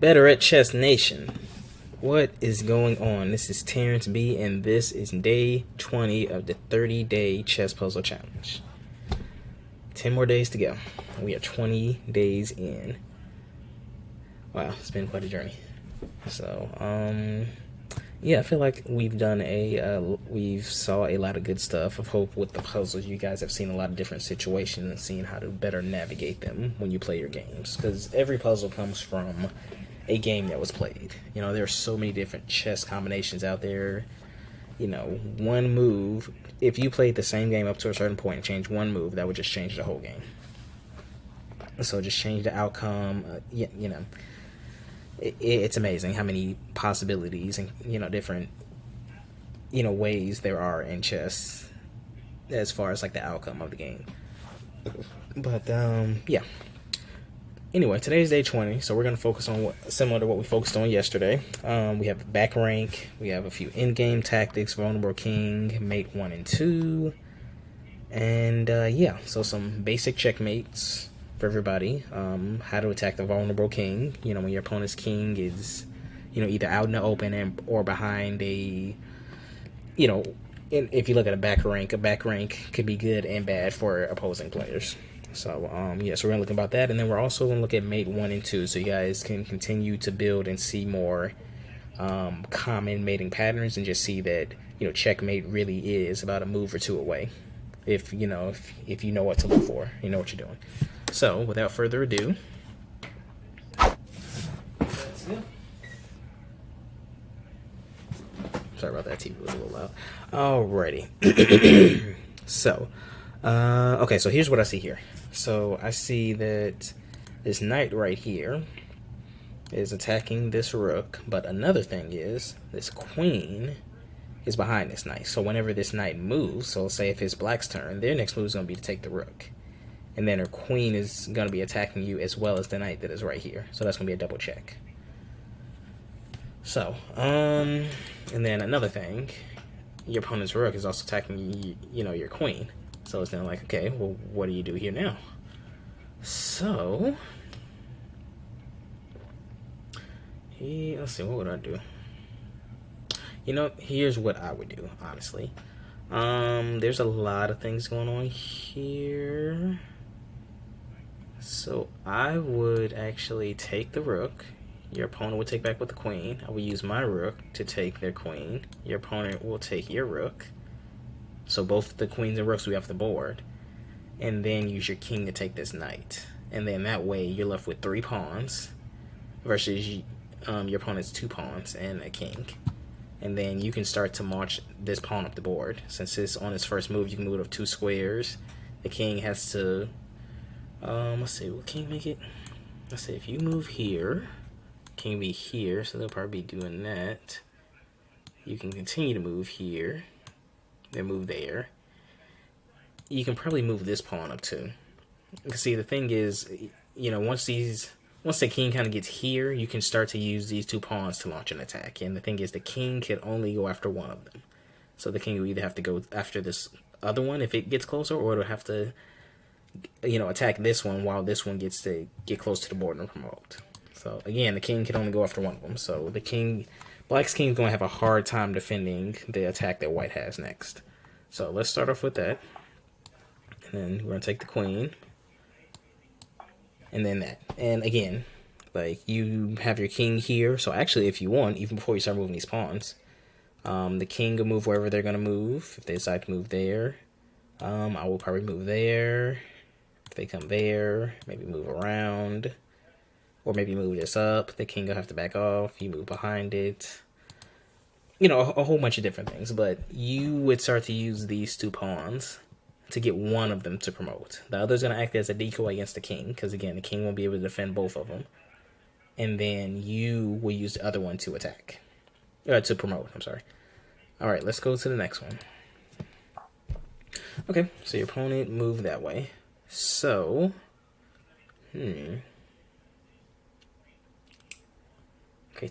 Better at Chess Nation. What is going on? This is Terrence B, and this is day 20 of the 30-day chess puzzle challenge. 10 more days to go. We are 20 days in. Wow, it's been quite a journey. So, yeah, I feel like we've done we've saw a lot of good stuff. Of hope with the puzzles, you guys have seen a lot of different situations and seen how to better navigate them when you play your games. Because every puzzle comes from a game that was played. You know, there are so many different chess combinations out there. You know, one move, if you played the same game up to a certain point and changed one move, that would just change the whole game. So just change the outcome. You know, it's amazing how many possibilities and, you know, different, you know, ways there are in chess as far as like the outcome of the game. But yeah. Anyway, today's day 20, so we're going to focus on similar to what we focused on yesterday. We have back rank, we have a few in-game tactics, vulnerable king, mate 1 and 2, and yeah, so some basic checkmates for everybody. How to attack the vulnerable king, you know, when your opponent's king is, you know, either out in the open or behind a, you know, if you look at a back rank could be good and bad for opposing players. So, yeah, so we're going to look about that, and then we're also going to look at mate 1 and 2, so you guys can continue to build and see more common mating patterns, and just see that, you know, checkmate really is about a move or two away, if you know what to look for, you know what you're doing. So, without further ado, let's go. Sorry about that, TV was a little loud. Alrighty. So, okay, so here's what I see here. So I see that this knight right here is attacking this rook, but another thing is this queen is behind this knight. So whenever this knight moves, so say if it's black's turn, their next move is going to be to take the rook. And then her queen is going to be attacking you as well as the knight that is right here. So that's going to be a double check. So, and then another thing, your opponent's rook is also attacking, you know, your queen. So it's then like, okay, well, what do you do here now? So, let's see, what would I do? You know, here's what I would do, honestly. There's a lot of things going on here. So I would actually take the rook. Your opponent would take back with the queen. I would use my rook to take their queen. Your opponent will take your rook. So both the queens and rooks we have the board, and then use your king to take this knight, and then that way you're left with 3 pawns versus your opponent's 2 pawns and a king, and then you can start to march this pawn up the board. Since it's on its first move, you can move it up 2 squares. The king has to let's see, will king make it? Let's see, if you move here, king be here, so they'll probably be doing that. You can continue to move here. They move there. You can probably move this pawn up too. See, the thing is, you know, once the king kind of gets here, you can start to use these 2 pawns to launch an attack. And the thing is, the king can only go after one of them. So the king will either have to go after this other one if it gets closer, or it'll have to, you know, attack this one while this one gets to get close to the board and promote. So again, the king can only go after one of them. So the king, black's king is going to have a hard time defending the attack that white has next. So let's start off with that. And then we're going to take the queen. And then that. And again, like, you have your king here. So actually, if you want, even before you start moving these pawns, the king will move wherever they're going to move. If they decide to move there, I will probably move there. If they come there, maybe move around. Or maybe move this up. The king will have to back off. You move behind it. You know, a whole bunch of different things. But you would start to use these 2 pawns to get one of them to promote. The other's going to act as a decoy against the king, because again, the king won't be able to defend both of them. And then you will use the other one to attack. To promote, I'm sorry. Alright, let's go to the next one. Okay, so your opponent moved that way. So, okay,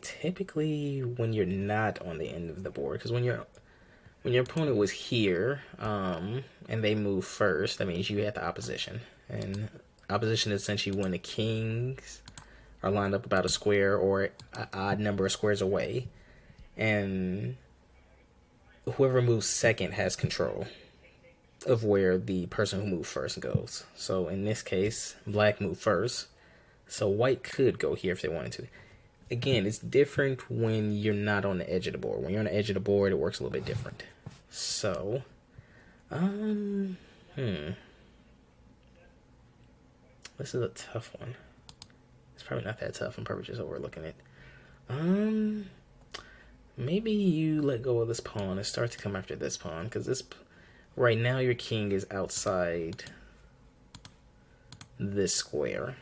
typically when you're not on the end of the board, because when your opponent was here, and they move first, that means you had the opposition. And opposition is essentially when the kings are lined up about a square or an odd number of squares away, and whoever moves second has control of where the person who moved first goes. So in this case, black moved first, so white could go here if they wanted to. Again, it's different when you're not on the edge of the board. When you're on the edge of the board, it works a little bit different. So, this is a tough one. It's probably not that tough. I'm probably just overlooking it. Maybe you let go of this pawn and start to come after this pawn, because this right now your king is outside this square.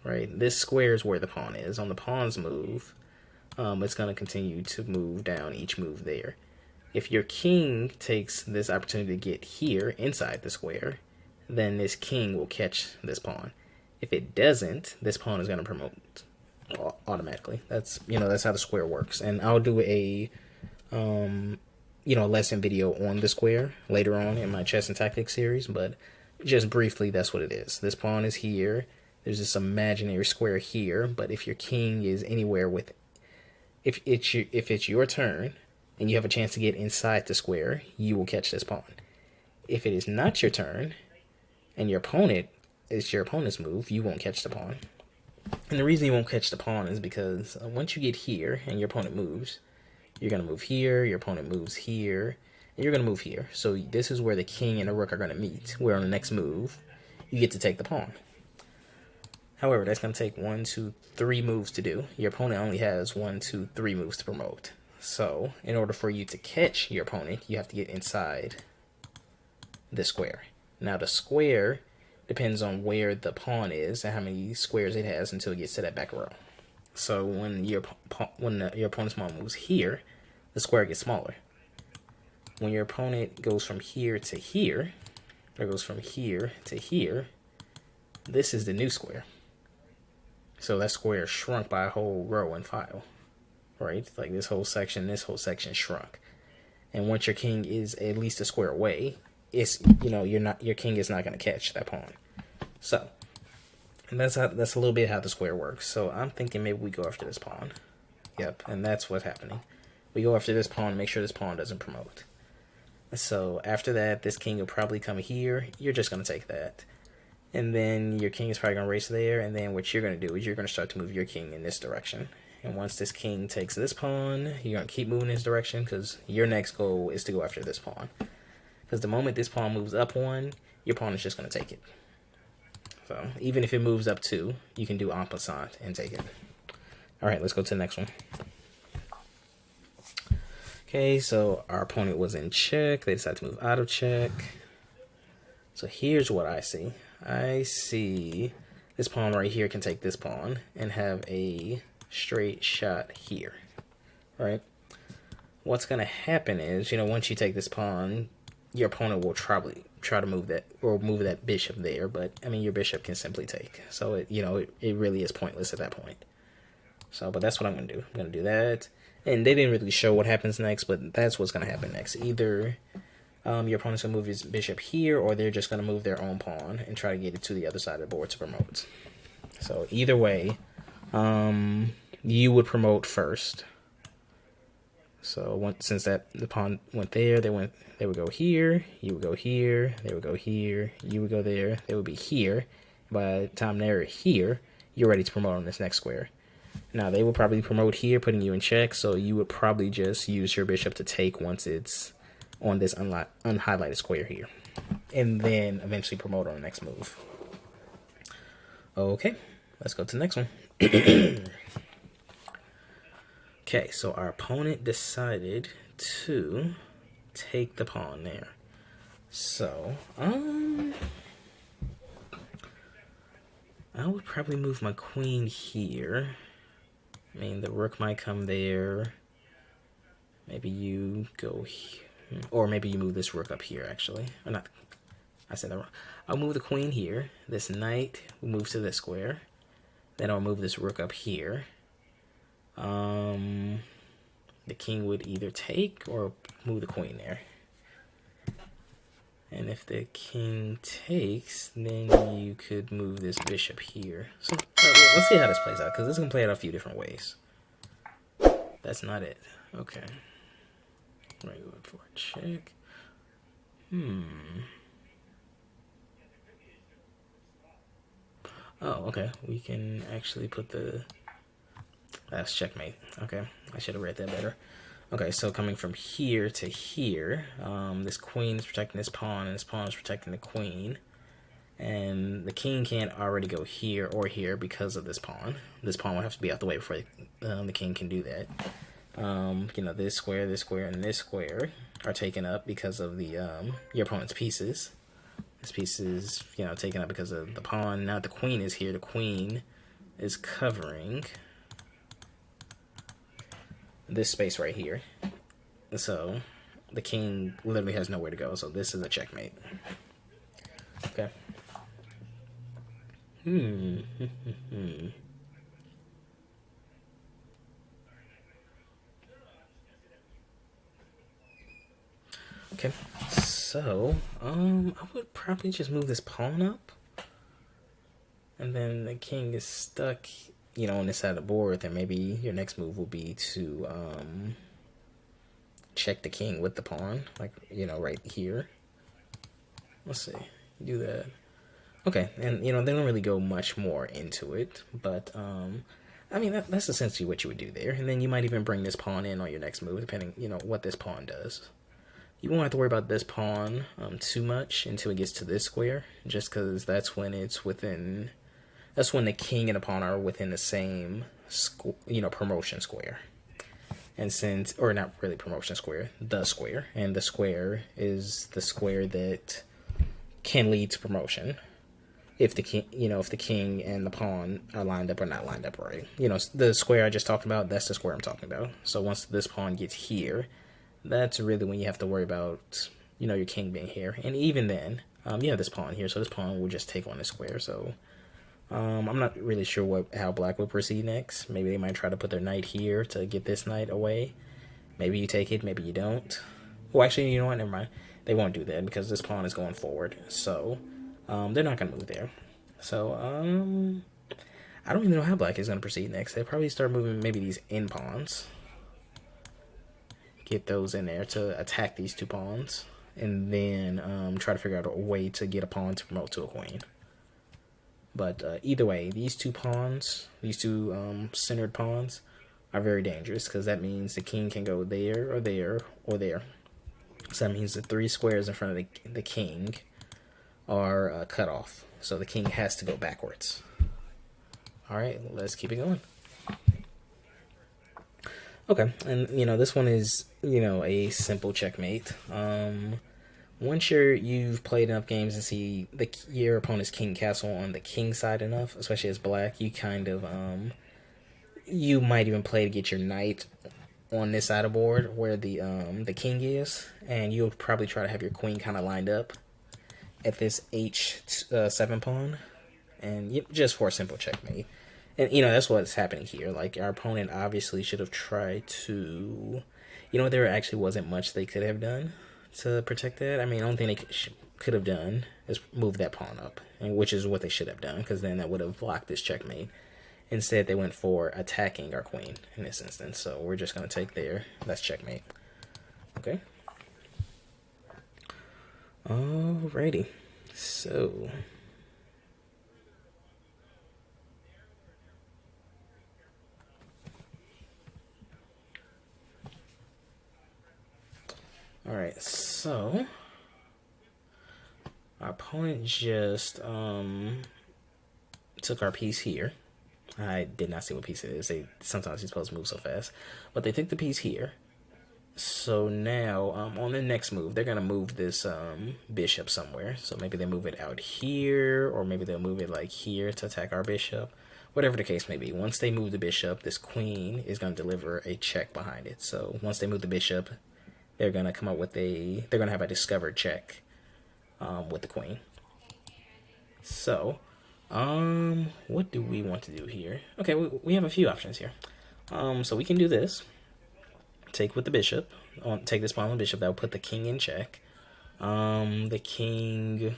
Right, this square is where the pawn is. On the pawn's move, it's going to continue to move down each move there. If your king takes this opportunity to get here inside the square, then this king will catch this pawn. If it doesn't, this pawn is going to promote automatically. That's that's how the square works. And I'll do a lesson video on the square later on in my chess and tactics series, but just briefly, that's what it is. This pawn is here. There's this imaginary square here, but if your king is anywhere with, if it's your turn and you have a chance to get inside the square, you will catch this pawn. If it is not your turn and it's your opponent's move, you won't catch the pawn. And the reason you won't catch the pawn is because once you get here and your opponent moves, you're going to move here, your opponent moves here, and you're going to move here. So this is where the king and the rook are going to meet, where on the next move, you get to take the pawn. However, that's going to take 1, 2, 3 moves to do. Your opponent only has 1, 2, 3 moves to promote. So, in order for you to catch your opponent, you have to get inside the square. Now, the square depends on where the pawn is and how many squares it has until it gets to that back row. So, when your opponent's pawn moves here, the square gets smaller. When your opponent goes from here to here, or goes from here to here, this is the new square. So that square shrunk by a whole row and file, right? Like this whole section shrunk. And once your king is at least a square away, it's your king is not going to catch that pawn. So, and that's a little bit how the square works. So I'm thinking maybe we go after this pawn. Yep, and that's what's happening. We go after this pawn, make sure this pawn doesn't promote. So after that, this king will probably come here. You're just going to take that. And then your king is probably going to race there, and then what you're going to do is you're going to start to move your king in this direction. And once this king takes this pawn, you're going to keep moving in this direction, because your next goal is to go after this pawn. Because the moment this pawn moves up 1, your pawn is just going to take it. So even if it moves up 2, you can do en passant and take it. Alright, let's go to the next one. Okay, so our opponent was in check. They decided to move out of check. So here's what I see. I see this pawn right here can take this pawn and have a straight shot here, right? What's going to happen is, once you take this pawn, your opponent will probably try to move that, or move that bishop there, but, I mean, your bishop can simply take. So, it really is pointless at that point. So, but that's what I'm going to do. I'm going to do that. And they didn't really show what happens next, but that's what's going to happen next. Either your opponent's going to move his bishop here, or they're just going to move their own pawn and try to get it to the other side of the board to promote. So either way, you would promote first. So since the pawn went there, they would go here, you would go here, they would go here, you would go there, they would be here. By the time they're here, you're ready to promote on this next square. Now, they will probably promote here, putting you in check, so you would probably just use your bishop to take once it's on this unhighlighted square here. And then eventually promote on the next move. Okay, let's go to the next one. Okay, so our opponent decided to take the pawn there. So, I would probably move my queen here. I mean, the rook might come there. Maybe you go here. Or maybe you move this rook up here, actually. Or not. I said that wrong. I'll move the queen here. This knight will move to this square. Then I'll move this rook up here. The king would either take or move the queen there. And if the king takes, then you could move this bishop here. So let's see how this plays out, because this can play out a few different ways. That's not it. Okay. Right, go for a check. Oh, okay. We can actually put the... That's checkmate. Okay, I should have read that better. Okay, so coming from here to here, this queen is protecting this pawn, and this pawn is protecting the queen. And the king can't already go here or here because of this pawn. This pawn would have to be out the way before the king can do that. You know, this square, and this square are taken up because of the your opponent's pieces. This piece is, you know, taken up because of the pawn. Now the queen is here. The queen is covering this space right here. So the king literally has nowhere to go. So this is a checkmate. Okay. Okay, so I would probably just move this pawn up, and then the king is stuck, you know, on this side of the board. Then maybe your next move will be to check the king with the pawn, like, you know, right here. Let's see, you do that. Okay, and you know, they don't really go much more into it, but I mean, that's essentially what you would do there. And then you might even bring this pawn in on your next move, depending, you know, what this pawn does. You won't have to worry about this pawn too much until it gets to this square, just because that's when it's within, that's when the king and the pawn are within the same, you know, promotion square. And since, or not really promotion square, the square, and the square is the square that can lead to promotion. If the king, you know, if the king and the pawn are lined up or not lined up right. You know, the square I just talked about, that's the square I'm talking about. So once this pawn gets here, that's really when you have to worry about, you know, your king being here. And even then, you have this pawn here, so this pawn will just take on this square. So I'm not really sure how black will proceed next. Maybe they might try to put their knight here to get this knight away. Maybe you take it, maybe you don't. Well, actually, you know what? Never mind. They won't do that because this pawn is going forward. So they're not going to move there. So I don't even know how black is going to proceed next. They'll probably start moving maybe these in pawns. Get those in there to attack these two pawns, and then try to figure out a way to get a pawn to promote to a queen. But either way, these two pawns, these two centered pawns, are very dangerous, because that means the king can go there or there or there. So that means the three squares in front of the king are cut off. So the king has to go backwards. Alright, let's keep it going. Okay, and you know, this one is, you know, a simple checkmate. Once you've played enough games and see your opponent's king castle on the king side enough, especially as black, you kind of you might even play to get your knight on this side of the board where the king is, and you'll probably try to have your queen kind of lined up at this h7 pawn, and just for a simple checkmate. And, you know, that's what's happening here. Like, our opponent obviously should have tried to... You know, there actually wasn't much they could have done to protect that. I mean, the only thing they could have done is move that pawn up, and which is what they should have done, because then that would have blocked this checkmate. Instead, they went for attacking our queen in this instance. So we're just going to take there. That's checkmate. Okay. Alrighty. So... Alright, so our opponent just took our piece here. I did not see what piece it is. Sometimes he's supposed to move so fast. But they took the piece here. So now, on the next move, they're going to move this bishop somewhere. So maybe they move it out here, or maybe they'll move it like here to attack our bishop. Whatever the case may be. Once they move the bishop, this queen is going to deliver a check behind it. So once they move the bishop, they're going to come up with they're going to have a discovered check with the queen. So, what do we want to do here? Okay, we have a few options here. So we can do this. Take with the bishop. Take this pawn on the bishop. That will put the king in check. The king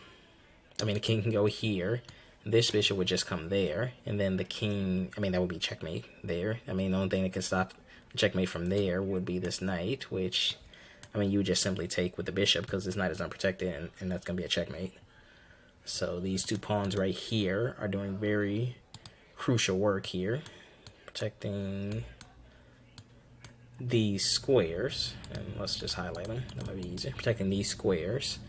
can go here. This bishop would just come there, and then the king, that would be checkmate there. The only thing that can stop checkmate from there would be this knight, which, you would just simply take with the bishop because this knight is unprotected, and that's going to be a checkmate. So these two pawns right here are doing very crucial work here, protecting these squares. And let's just highlight them, that might be easier. Protecting these squares.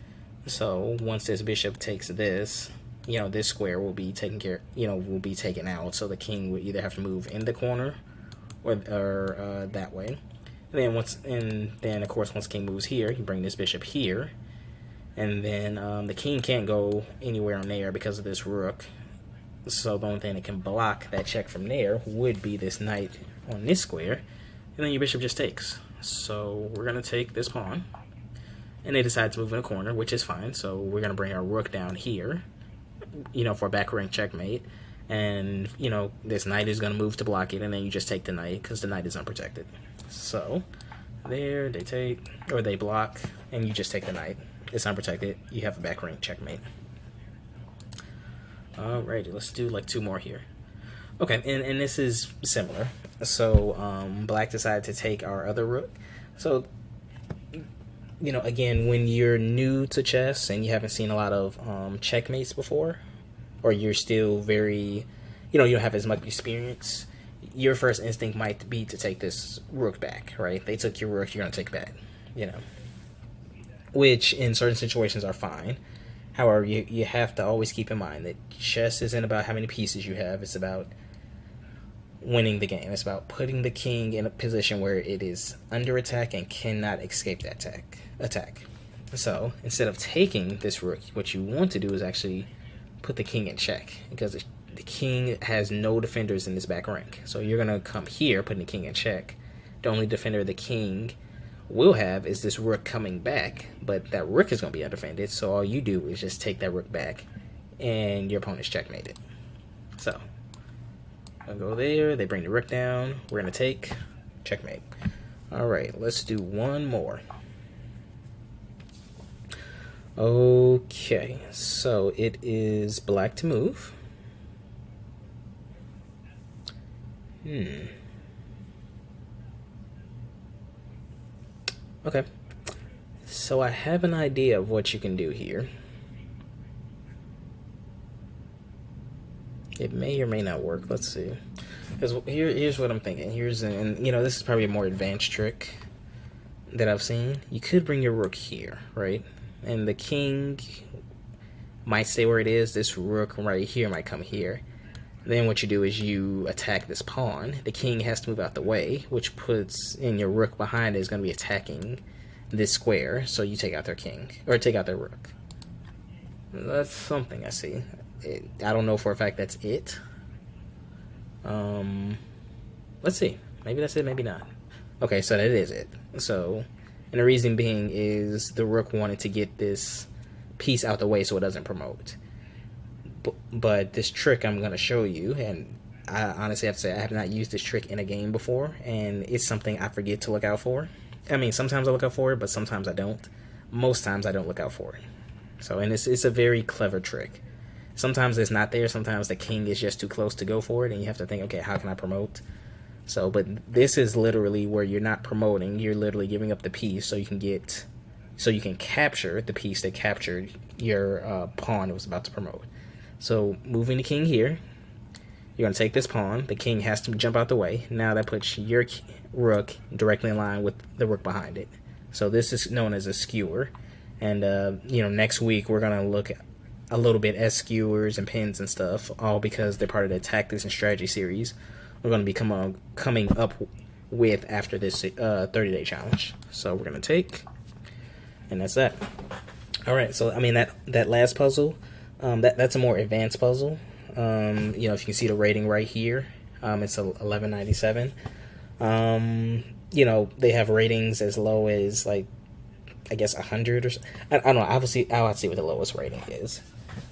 So once this bishop takes this, this square will be taken out. So the king would either have to move in the corner or that way. And then of course once king moves here, you bring this bishop here, and then the king can't go anywhere on there because of this rook. So the only thing that can block that check from there would be this knight on this square, and then your bishop just takes. So we're gonna take this pawn, and they decide to move in a corner, which is fine. So we're gonna bring our rook down here, for a back rank checkmate. And, this knight is going to move to block it, and then you just take the knight because the knight is unprotected. So, there, they take, or they block, and you just take the knight. It's unprotected. You have a back rank checkmate. Alrighty, let's do like 2 more here. Okay, and this is similar. So, black decided to take our other rook. So, again, when you're new to chess and you haven't seen a lot of checkmates before, or you're still very, you don't have as much experience, your first instinct might be to take this rook back, right? They took your rook, you're going to take back, which in certain situations are fine. However, you have to always keep in mind that chess isn't about how many pieces you have, it's about winning the game. It's about putting the king in a position where it is under attack and cannot escape that attack. So, instead of taking this rook, what you want to do is actually put the king in check, because the king has no defenders in this back rank. So you're going to come here, putting the king in check. The only defender the king will have is this rook coming back, but that rook is going to be undefended, so all you do is just take that rook back, and your opponent's checkmated. So, I'll go there, they bring the rook down, we're going to take, checkmate. Alright, let's do one more. Okay, so it is black to move. Okay, so I have an idea of what you can do here. It may or may not work. Let's see. Because here's what I'm thinking. And this is probably a more advanced trick that I've seen. You could bring your rook here, right? And the king might stay where it is. This rook right here might come here. Then what you do is you attack this pawn. The king has to move out the way, which puts in your rook behind it is going to be attacking this square. So you take out their king, or take out their rook. That's something I see. I don't know for a fact that's it. Let's see. Maybe that's it, maybe not. Okay, so that is it. So, and the reason being is the rook wanted to get this piece out the way so it doesn't promote. But this trick I'm going to show you, and I honestly have to say I have not used this trick in a game before, and it's something I forget to look out for. Sometimes I look out for it, but sometimes I don't. Most times I don't look out for it. So, and it's a very clever trick. Sometimes it's not there, sometimes the king is just too close to go for it, and you have to think, okay, how can I promote? So, but this is literally where you're not promoting, you're literally giving up the piece so you can capture the piece that captured your pawn that was about to promote. So, moving the king here, you're going to take this pawn, the king has to jump out the way. Now that puts your rook directly in line with the rook behind it. So this is known as a skewer. And, next week we're going to look at a little bit at skewers and pins and stuff, all because they're part of the Tactics and Strategy series we're going to be coming up with after this 30-day challenge. So we're going to take, and that's that. Alright, so that last puzzle, that's a more advanced puzzle. If you can see the rating right here, it's 1197. They have ratings as low as, like, I guess 100 or so. I don't know. I'll have to see what the lowest rating is.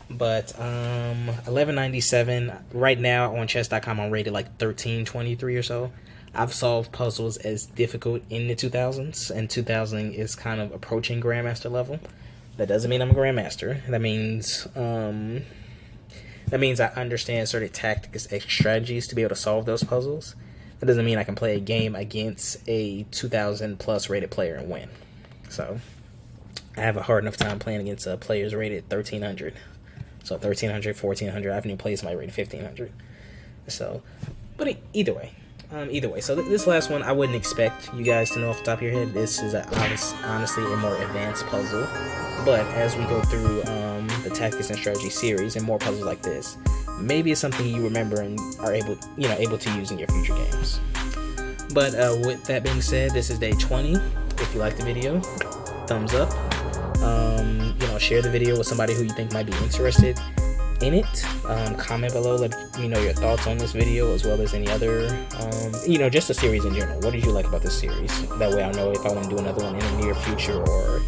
But 1197 right now on chess.com, I'm rated like 1323 or so. I've solved puzzles as difficult in the 2000s, and 2000 is kind of approaching grandmaster level. That doesn't mean I'm a grandmaster. That means I understand certain tactics and strategies to be able to solve those puzzles. That doesn't mean I can play a game against a 2,000 plus rated player and win. So I have a hard enough time playing against players rated 1,300. So 1,300, 1,400. I haven't even played somebody rated 1,500. So, but either way. So this last one, I wouldn't expect you guys to know off the top of your head. This is honestly a more advanced puzzle. But as we go through the Tactics and Strategy series and more puzzles like this, maybe it's something you remember and are able to use in your future games. But with that being said, this is day 20. If you like the video, thumbs up. Share the video with somebody who you think might be interested in it. Comment below, let me know your thoughts on this video, as well as any other just the series in general. What did you like about this series? That way I'll know if I want to do another one in the near future, or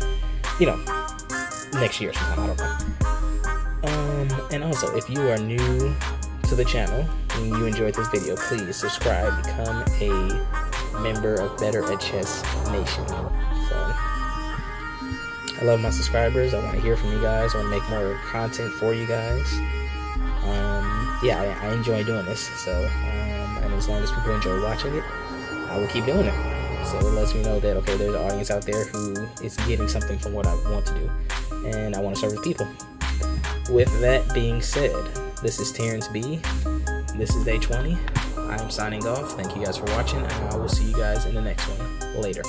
next year sometime, I don't know. And also, if you are new to the channel and you enjoyed this video, please subscribe, become a member of Better at Chess Nation. So I love my subscribers. I want to hear from you guys. I want to make more content for you guys. I enjoy doing this. So, and as long as people enjoy watching it, I will keep doing it. So it lets me know that, okay, there's an audience out there who is getting something from what I want to do, and I want to serve the people. With that being said, this is Terrence B. This is day 20. I am signing off. Thank you guys for watching, and I will see you guys in the next one. Later.